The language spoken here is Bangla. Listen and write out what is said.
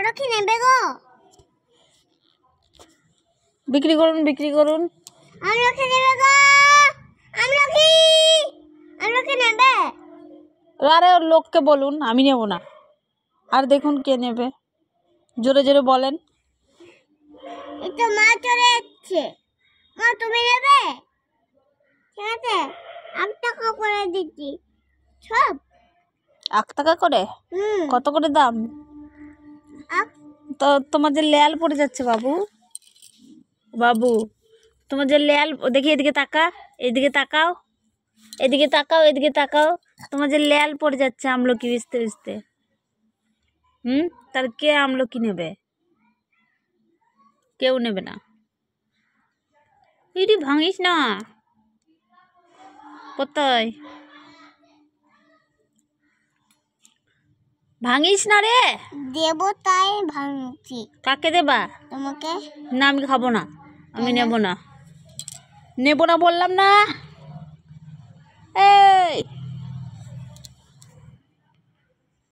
আমলকি নেবে গো? বিক্রি করুন, বিক্রি করুন। আমলকি নেবে গো? আমলকি আমলকি নেবে? আরে ওর লোককে বলুন, আমি নেব না। আর দেখুন কে নেবে, জোরে জোরে বলেন। এই তো মা চলে যাচ্ছে। মা তুমি নেবে? ঠিক আছে, 8 টাকা করে দিচ্ছি সব। 1 টাকা করে? কত করে দাম? তো তোমার যে ল্যাল পড়ে যাচ্ছে বাবু, বাবু তোমার যে ল্যাল, দেখি এদিকে তাকা, এদিকে তাকাও, এদিকে তাকাও, এদিকে তাকাও। তোমার যে ল্যাল পড়ে যাচ্ছে আমলকি বেচতে বেচতে। তার কে আমলকি নেবে? কেউ নেবে না। এটি ভাঙিস না, কোথায় ভাঙিস না রে। দেবো তাই ভাঙছি। কাকে দেবা? তোমাকে। না আমি খাবো না, আমি নেব না, নেব না বললাম না।